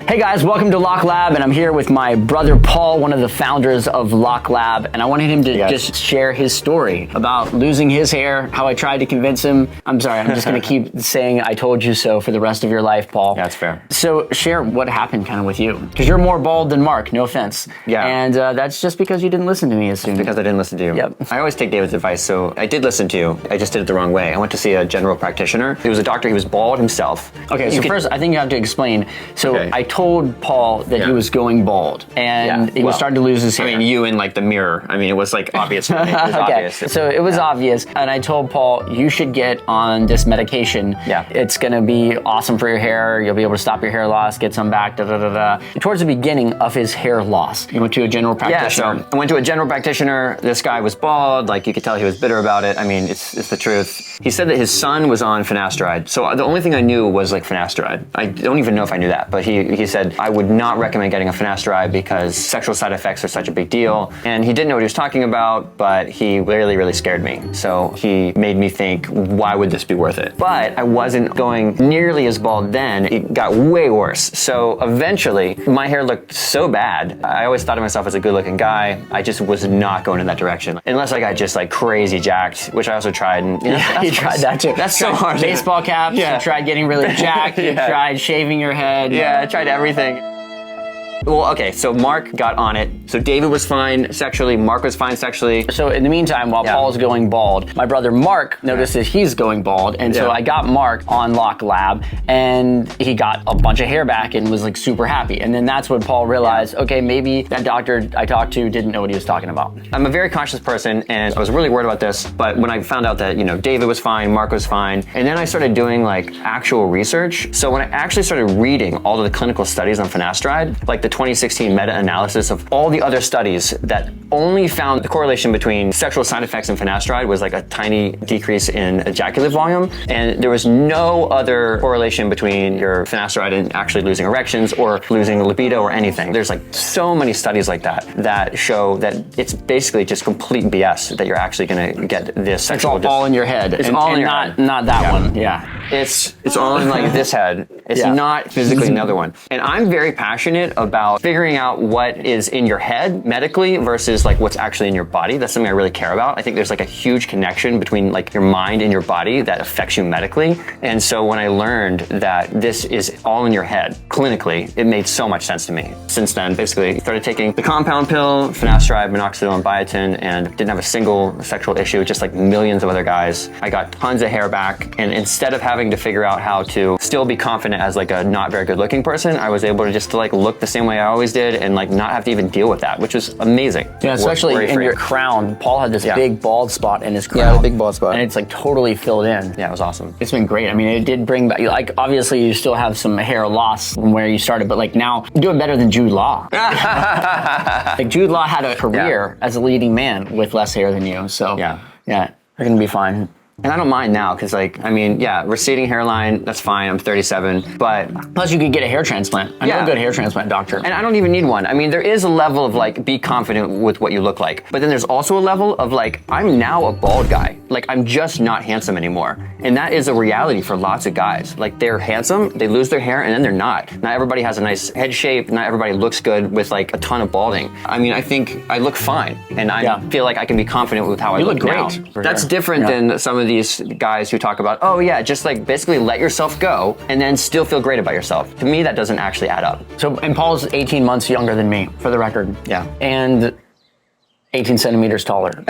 Hey guys, welcome to Locklab, and I'm here with my brother Paul, one of the founders of Locklab, and I wanted him to just share his story about losing his hair, how I tried to convince him. I'm sorry, I'm just gonna keep saying I told you so for the rest of your life, Paul. Yeah, that's fair. So share what happened kind of with you, because you're more bald than Mark, no offense. Yeah. And that's just because you didn't listen to me as soon. Because I didn't listen to you. Yep. I always take David's advice, so I did listen to you. I just did it the wrong way. I went to see a general practitioner. He was a doctor, he was bald himself. Okay, so first I think you have to explain. So I told Paul that he was going bald, and he was starting to lose his hair. I mean, you in like the mirror. I mean, it was like obvious. It was obvious. So it was obvious, and I told Paul, you should get on this medication. Yeah. It's gonna be awesome for your hair. You'll be able to stop your hair loss, get some back, da da da da. Towards the beginning of his hair loss, you went to a general practitioner. Yeah, so I went to a general practitioner. This guy was bald. Like, you could tell he was bitter about it. I mean, it's the truth. He said that his son was on finasteride. So the only thing I knew was like finasteride. I don't even know if I knew that, but he said, I would not recommend getting a finasteride because sexual side effects are such a big deal. And he didn't know what he was talking about, but he really, really scared me. So he made me think, why would this be worth it? But I wasn't going nearly as bald then. It got way worse. So eventually, my hair looked so bad. I always thought of myself as a good looking guy. I just was not going in that direction. Unless I got just like crazy jacked, which I also tried. And, you know, you tried that too. That's so hard. Baseball caps, you tried getting really jacked, you tried shaving your head. Yeah, I tried everything. Well, okay, so Mark got on it. So David was fine sexually, Mark was fine sexually. So in the meantime, while Paul's going bald, my brother Mark notices he's going bald, and so I got Mark on Locklab, and he got a bunch of hair back and was like super happy. And then that's when Paul realized, okay, maybe that doctor I talked to didn't know what he was talking about. I'm a very conscious person, and I was really worried about this, but when I found out that, you know, David was fine, Mark was fine, and then I started doing like actual research. So when I actually started reading all of the clinical studies on finasteride, like the 2016 meta-analysis of all the other studies that only found the correlation between sexual side effects and finasteride was like a tiny decrease in ejaculate volume, and there was no other correlation between your finasteride and actually losing erections or losing libido or anything. There's like so many studies like that that show that it's basically just complete BS that you're actually gonna get this sexual. It's all in your head. It's all in your head. Not that one. Yeah. It's all in like this head. It's not physically another one. And I'm very passionate about figuring out what is in your head medically versus like what's actually in your body. That's something I really care about. I think there's like a huge connection between like your mind and your body that affects you medically. And so when I learned that this is all in your head clinically, it made so much sense to me. Since then, basically started taking the compound pill, finasteride, minoxidil, and biotin, and didn't have a single sexual issue, just like millions of other guys. I got tons of hair back, and instead of having to figure out how to still be confident as like a not very good looking person, I was able to just like look the same way I always did and like not have to even deal with that, which was amazing. Yeah, especially in your crown. Paul had this big bald spot in his crown. Yeah, a big bald spot. And it's like totally filled in. Yeah, it was awesome. It's been great. I mean, it did bring back, like obviously you still have some hair loss from where you started, but like now you're doing better than Jude Law. Like Jude Law had a career as a leading man with less hair than you. So yeah, you're gonna be fine. And I don't mind now, because like, I mean, receding hairline, that's fine, I'm 37, but... Plus you could get a hair transplant. I know a good hair transplant doctor. And I don't even need one. I mean, there is a level of like, be confident with what you look like. But then there's also a level of like, I'm now a bald guy. Like, I'm just not handsome anymore. And that is a reality for lots of guys. Like, they're handsome, they lose their hair, and then they're not. Not everybody has a nice head shape, not everybody looks good with like a ton of balding. I mean, I think I look fine, and I feel like I can be confident with how I look now. That's different than some of these guys who talk about, oh yeah, just like basically let yourself go and then still feel great about yourself. To me, that doesn't actually add up. So, and Paul's 18 months younger than me, for the record. Yeah. And 18 centimeters taller.